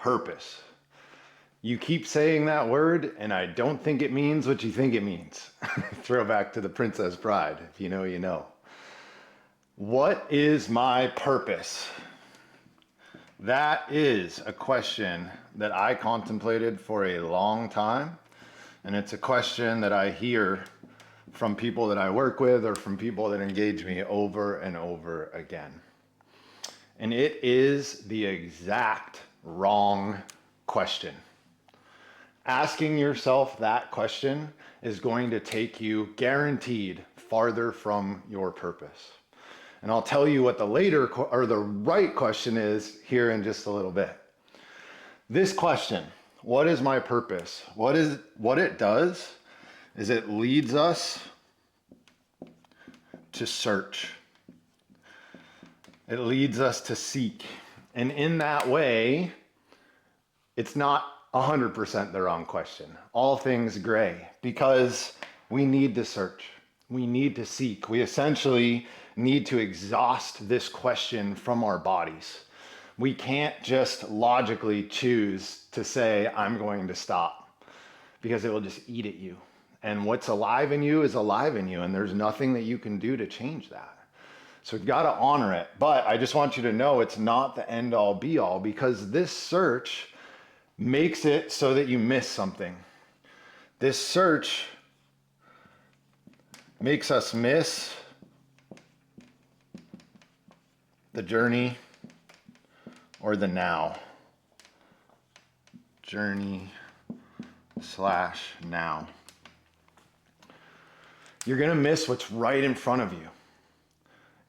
purpose. You keep saying that word, and I don't think it means what you think it means. Throwback to The Princess Bride. If you know, you know. What is my purpose? That is a question that I contemplated for a long time. And it's a question that I hear from people that I work with or from people that engage me over and over again. And it is the exact wrong question. Asking yourself that question is going to take you, guaranteed, farther from your purpose. And I'll tell you what the right question is here in just a little bit. This question, what is my purpose? What it does is it leads us to search. It leads us to seek. And in that way, it's not 100% the wrong question. All things gray, because we need to search. We need to seek. We essentially need to exhaust this question from our bodies. We can't just logically choose to say, I'm going to stop, because it will just eat at you. And what's alive in you is alive in you, and there's nothing that you can do to change that. So you've got to honor it. But I just want you to know it's not the end all be all, because this search makes it so that you miss something. This search makes us miss the journey or the now. Journey/now. You're going to miss what's right in front of you.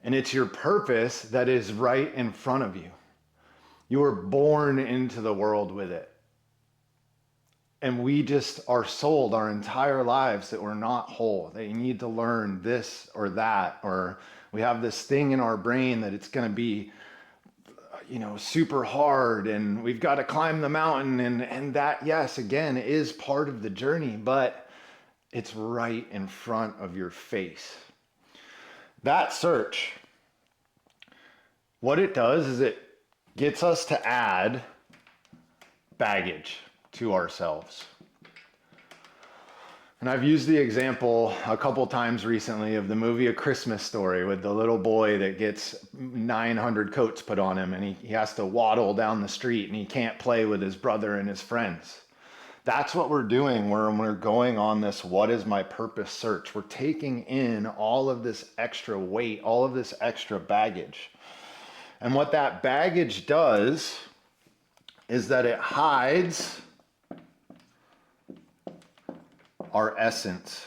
And it's your purpose that is right in front of you. You were born into the world with it. And we just are sold our entire lives that we're not whole, that you need to learn this or that, or we have this thing in our brain that it's going to be, super hard, and we've got to climb the mountain, and that, yes, again, is part of the journey, but it's right in front of your face. That search, what it does is it gets us to add baggage to ourselves. And I've used the example a couple times recently of the movie A Christmas Story with the little boy that gets 900 coats put on him, and he has to waddle down the street, and he can't play with his brother and his friends. That's what we're doing when we're going on this what is my purpose search. We're taking in all of this extra weight, all of this extra baggage. And what that baggage does is that it hides our essence.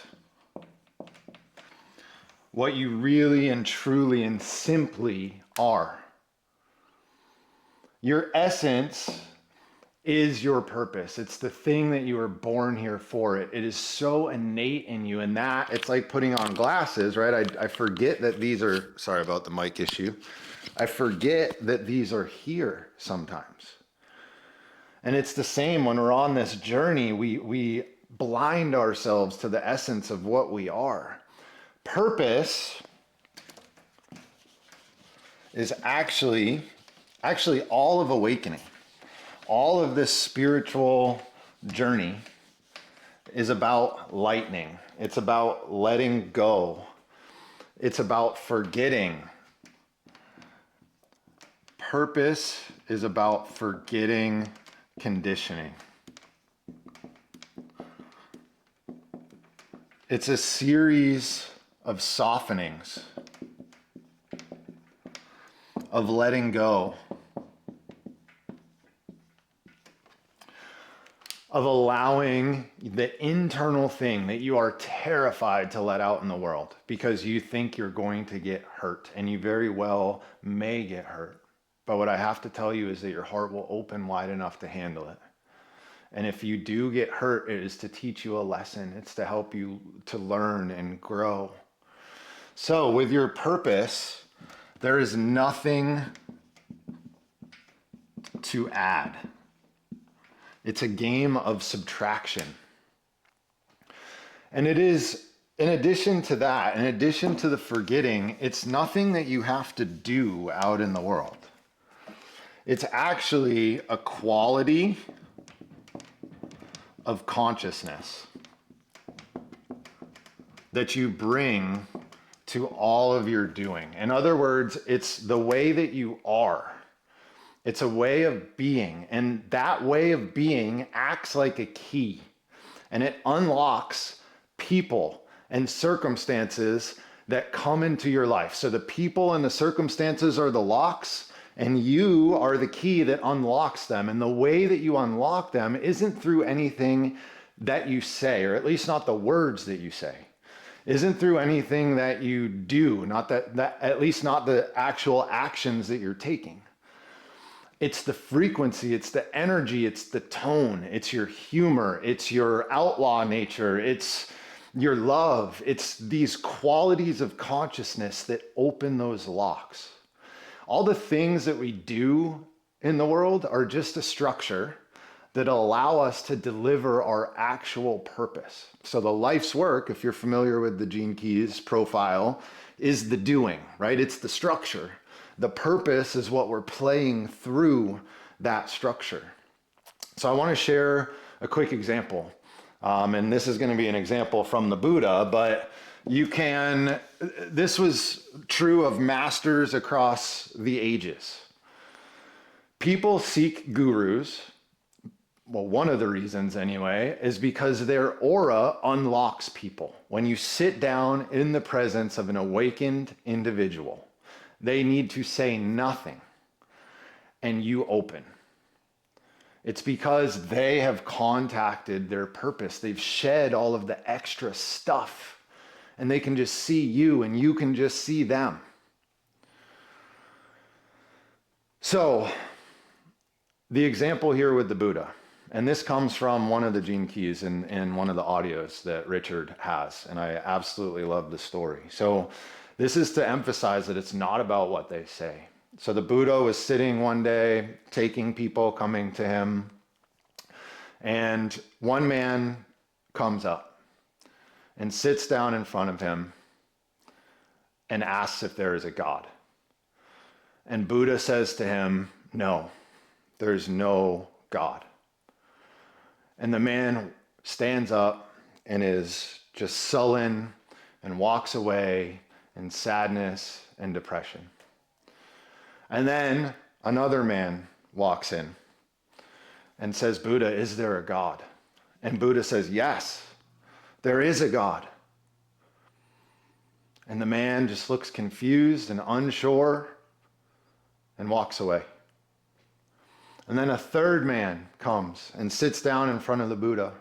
What you really and truly and simply are. Your essence is your purpose. It's the thing that you were born here for. It is so innate in you, and that it's like putting on glasses, right? I forget that these are, sorry about the mic issue. I forget that these are here sometimes. And it's the same when we're on this journey, we blind ourselves to the essence of what we are. Purpose is actually all of awakening. All of this spiritual journey is about lightening. It's about letting go. It's about forgetting. Purpose is about forgetting conditioning. It's a series of softenings, of letting go, of allowing the internal thing that you are terrified to let out in the world because you think you're going to get hurt, and you very well may get hurt. But what I have to tell you is that your heart will open wide enough to handle it. And if you do get hurt, it is to teach you a lesson. It's to help you to learn and grow. So with your purpose, there is nothing to add. It's a game of subtraction. And it is, in addition to that, in addition to the forgetting, it's nothing that you have to do out in the world. It's actually a quality of consciousness that you bring to all of your doing. In other words, it's the way that you are. It's a way of being, and that way of being acts like a key, and it unlocks people and circumstances that come into your life. So the people and the circumstances are the locks, and you are the key that unlocks them. And the way that you unlock them isn't through anything that you say, or at least not the words that you say. Isn't through anything that you do, not that at least not the actual actions that you're taking. It's the frequency, it's the energy, it's the tone, it's your humor, it's your outlaw nature, it's your love. It's these qualities of consciousness that open those locks. All the things that we do in the world are just a structure that allow us to deliver our actual purpose. So the life's work, if you're familiar with the Gene Keys profile, is the doing, right? It's the structure. The purpose is what we're playing through that structure. So I want to share a quick example. And this is going to be an example from the Buddha, but this was true of masters across the ages. People seek gurus. Well, one of the reasons anyway, is because their aura unlocks people. When you sit down in the presence of an awakened individual, they need to say nothing, and you open. It's because they have contacted their purpose. They've shed all of the extra stuff, and they can just see you, and you can just see them. So, the example here with the Buddha, and this comes from one of the Gene Keys in one of the audios that Richard has, and I absolutely love the story. So, this is to emphasize that it's not about what they say. So the Buddha was sitting one day, taking people coming to him, and one man comes up and sits down in front of him and asks if there is a God. And Buddha says to him, "No, there's no God." And the man stands up and is just sullen and walks away in sadness and depression. And then another man walks in and says, "Buddha, is there a God?" And Buddha says, "Yes, there is a God." And the man just looks confused and unsure and walks away. And then a third man comes and sits down in front of the Buddha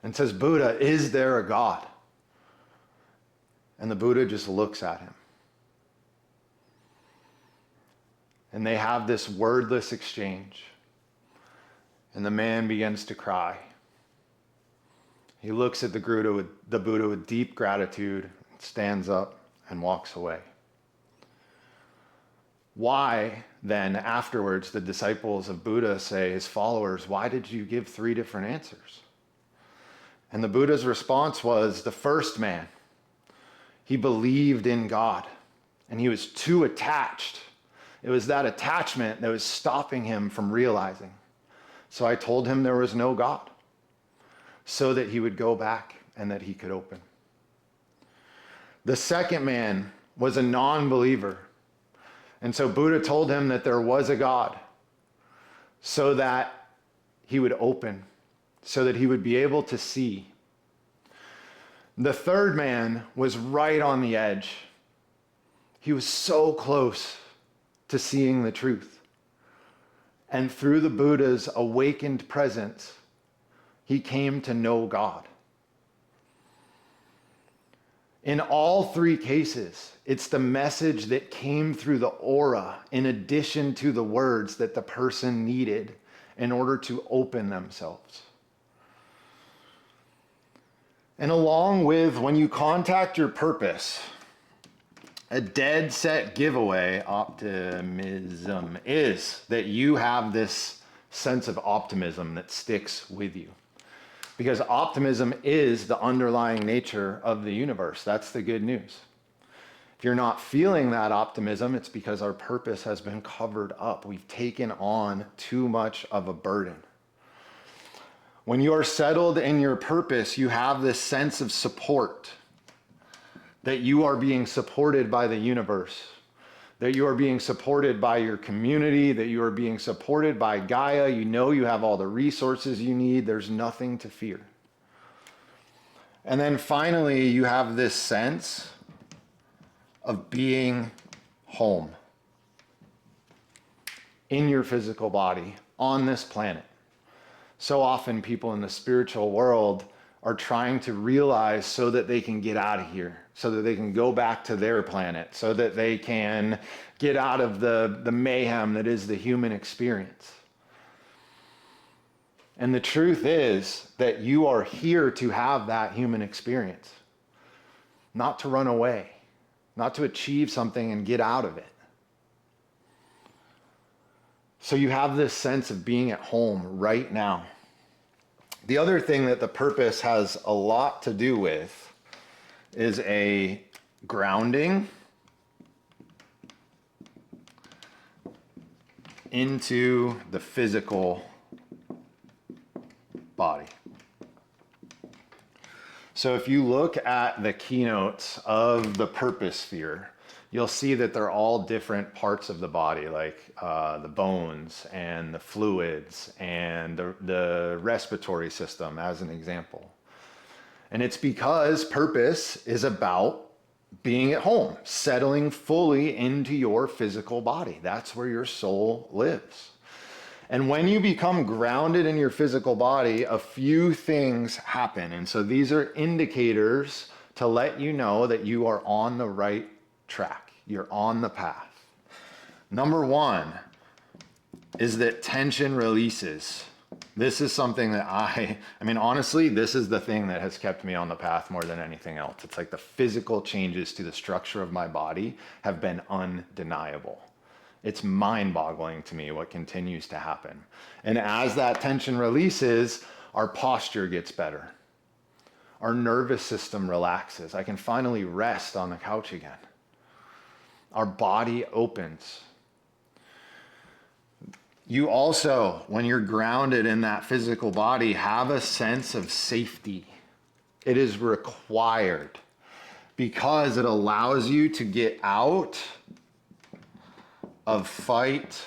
and says, "Buddha, is there a God?" And the Buddha just looks at him. And they have this wordless exchange. And the man begins to cry. He looks at the Buddha with deep gratitude, stands up, and walks away. Why then, afterwards, the disciples of Buddha say, his followers, "Why did you give 3 different answers?" And the Buddha's response was, the first man, he believed in God, and he was too attached. It was that attachment that was stopping him from realizing. So I told him there was no God, so that he would go back and that he could open. The second man was a non-believer. And so Buddha told him that there was a God, so that he would open, so that he would be able to see. The third man was right on the edge. He was so close to seeing the truth. And through the Buddha's awakened presence, he came to know God. In all 3 cases, it's the message that came through the aura in addition to the words that the person needed in order to open themselves. And along with when you contact your purpose, a dead set giveaway optimism is that you have this sense of optimism that sticks with you. Because optimism is the underlying nature of the universe. That's the good news. If you're not feeling that optimism, it's because our purpose has been covered up. We've taken on too much of a burden. When you are settled in your purpose, you have this sense of support, that you are being supported by the universe, that you are being supported by your community, that you are being supported by Gaia. You know you have all the resources you need. There's nothing to fear. And then finally, you have this sense of being home in your physical body on this planet. So often people in the spiritual world are trying to realize so that they can get out of here, so that they can go back to their planet, so that they can get out of the mayhem that is the human experience. And the truth is that you are here to have that human experience, not to run away, not to achieve something and get out of it. So you have this sense of being at home right now. The other thing that the purpose has a lot to do with is a grounding into the physical body. So if you look at the keynotes of the purpose sphere, you'll see that they're all different parts of the body, like the bones and the fluids and the respiratory system, as an example. And it's because purpose is about being at home, settling fully into your physical body. That's where your soul lives. And when you become grounded in your physical body, a few things happen. And so these are indicators to let you know that you are on the right track. You're on the path. Number one is that tension releases. This is something that I mean, honestly, this is the thing that has kept me on the path more than anything else. It's like the physical changes to the structure of my body have been undeniable. It's mind-boggling to me what continues to happen. And as that tension releases, our posture gets better. Our nervous system relaxes. I can finally rest on the couch again. Our body opens. You also, when you're grounded in that physical body, have a sense of safety. It is required because it allows you to get out of fight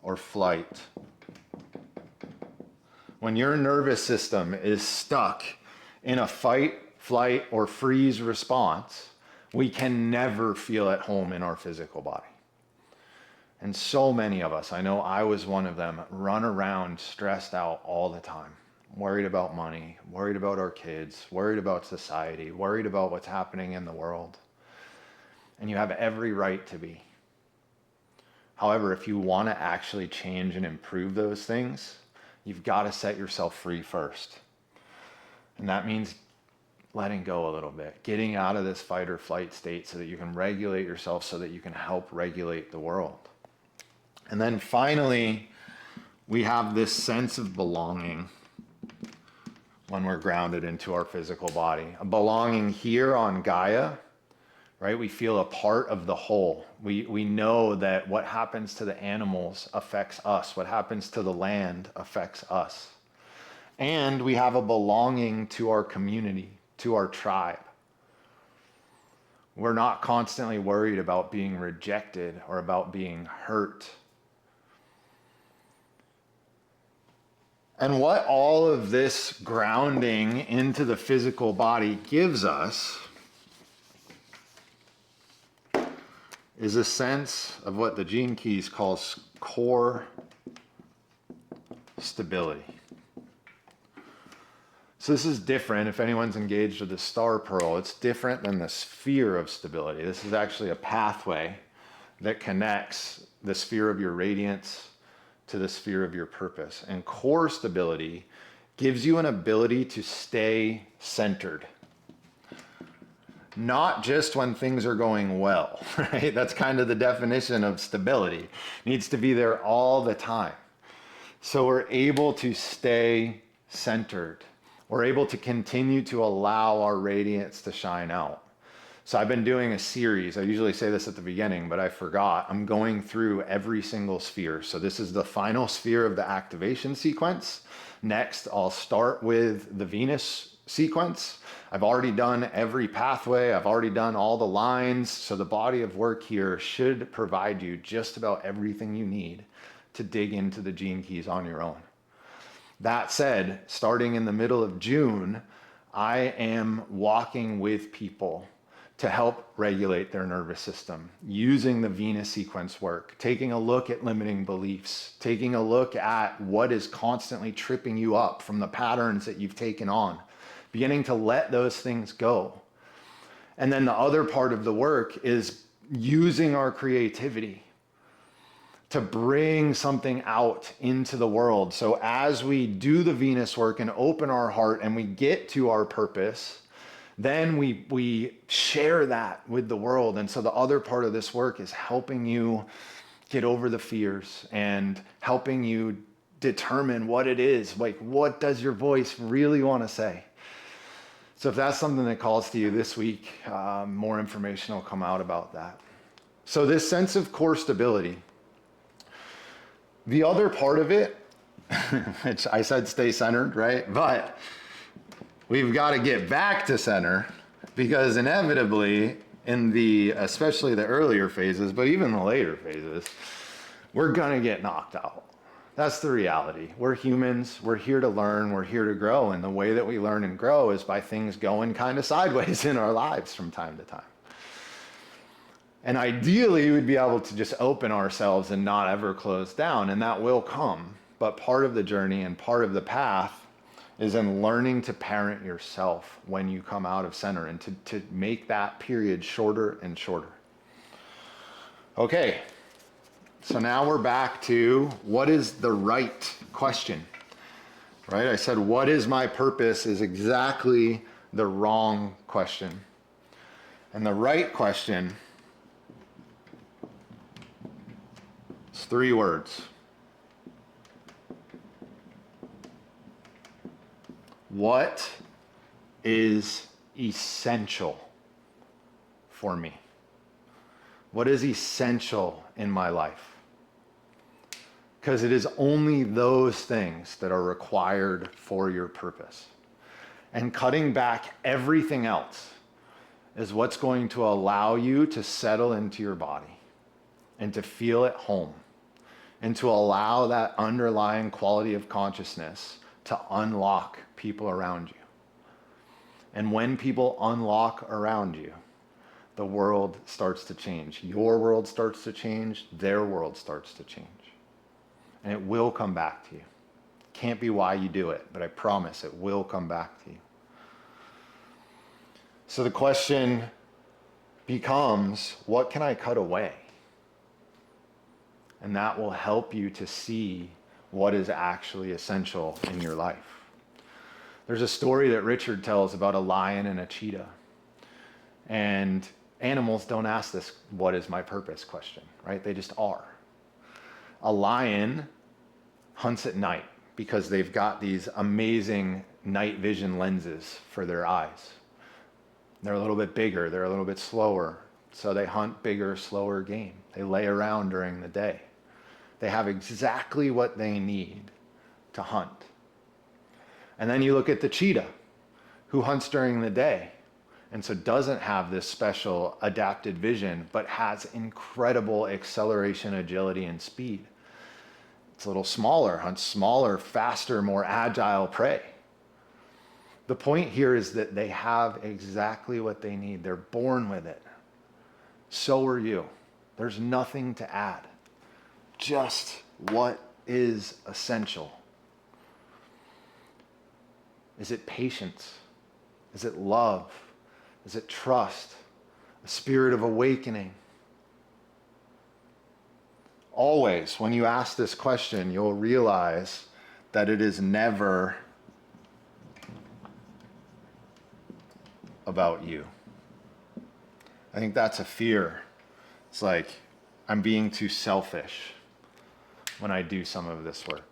or flight. When your nervous system is stuck in a fight, flight, or freeze response, we can never feel at home in our physical body. And so many of us, I know I was one of them, run around stressed out all the time, worried about money, worried about our kids, worried about society, worried about what's happening in the world. And you have every right to be. However, if you want to actually change and improve those things, you've got to set yourself free first. And that means letting go a little bit, getting out of this fight or flight state so that you can regulate yourself, so that you can help regulate the world. And then finally, we have this sense of belonging when we're grounded into our physical body. A belonging here on Gaia, right? We feel a part of the whole. We know that what happens to the animals affects us. What happens to the land affects us. And we have a belonging to our community, to our tribe. We're not constantly worried about being rejected or about being hurt. And what all of this grounding into the physical body gives us is a sense of what the Gene Keys calls core stability. So this is different. If anyone's engaged with the star pearl, it's different than the sphere of stability. This is actually a pathway that connects the sphere of your radiance to the sphere of your purpose. And core stability gives you an ability to stay centered. Not just when things are going well, right? That's kind of the definition of stability. It needs to be there all the time. So we're able to stay centered. We're able to continue to allow our radiance to shine out. So I've been doing a series. I usually say this at the beginning, but I forgot. I'm going through every single sphere. So this is the final sphere of the activation sequence. Next, I'll start with the Venus sequence. I've already done every pathway. I've already done all the lines. So the body of work here should provide you just about everything you need to dig into the gene keys on your own. That said, starting in the middle of June, I am walking with people to help regulate their nervous system, using the Venus sequence work, taking a look at limiting beliefs, taking a look at what is constantly tripping you up from the patterns that you've taken on, beginning to let those things go. And then the other part of the work is using our creativity to bring something out into the world. So as we do the Venus work and open our heart and we get to our purpose, then we share that with the world. And so the other part of this work is helping you get over the fears and helping you determine what it is. Like, what does your voice really want to say? So if that's something that calls to you this week, more information will come out about that. So this sense of core stability, the other part of it, which I said stay centered, right? But we've got to get back to center, because inevitably in especially the earlier phases, but even the later phases, we're gonna get knocked out. That's the reality. We're humans, we're here to learn, we're here to grow. And the way that we learn and grow is by things going kind of sideways in our lives from time to time. And ideally, we'd be able to just open ourselves and not ever close down, and that will come. But part of the journey and part of the path is in learning to parent yourself when you come out of center, and to make that period shorter and shorter. Okay, so now we're back to what is the right question, right? I said, what is my purpose is exactly the wrong question. And the right question is 3 words. What is essential for me? What is essential in my life? Because it is only those things that are required for your purpose. And cutting back everything else is what's going to allow you to settle into your body and to feel at home, and to allow that underlying quality of consciousness to unlock people around you. And when people unlock around you, the world starts to change. Your world starts to change, their world starts to change. And it will come back to you. Can't be why you do it, but I promise it will come back to you. So the question becomes, what can I cut away? And that will help you to see what is actually essential in your life. There's a story that Richard tells about a lion and a cheetah. And animals don't ask this, what is my purpose question, right? They just are. A lion hunts at night because they've got these amazing night vision lenses for their eyes. They're a little bit bigger, they're a little bit slower, so they hunt bigger, slower game. They lay around during the day. They have exactly what they need to hunt. And then you look at the cheetah, who hunts during the day, and so doesn't have this special adapted vision, but has incredible acceleration, agility, and speed. It's a little smaller, hunts smaller, faster, more agile prey. The point here is that they have exactly what they need. They're born with it. So are you. There's nothing to add. Just what is essential. Is it patience? Is it love? Is it trust? A spirit of awakening? Always, when you ask this question, you'll realize that it is never about you. I think that's a fear. It's like, I'm being too selfish when I do some of this work.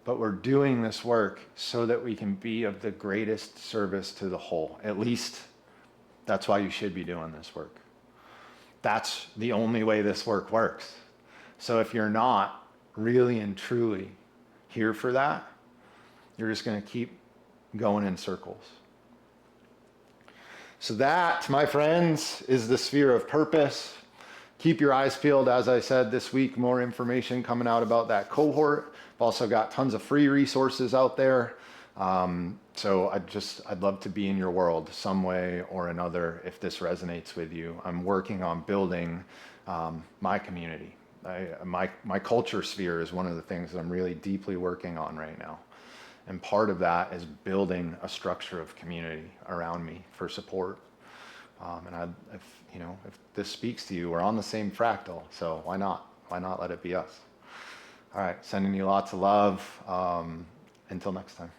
But we're doing this work so that we can be of the greatest service to the whole, at least That's why you should be doing this work. That's the only way this work works. So if you're not really and truly here for that, you're just going to keep going in circles. So that, my friends, is the sphere of purpose. Keep your eyes peeled. As I said, this week, more information coming out about that cohort. I've also got tons of free resources out there. So I'd love to be in your world some way or another if this resonates with you. I'm working on building my community. My culture sphere is one of the things that I'm really deeply working on right now. And part of that is building a structure of community around me for support. If this speaks to you, we're on the same fractal, so why not? Why not let it be us? All right, sending you lots of love. Until next time.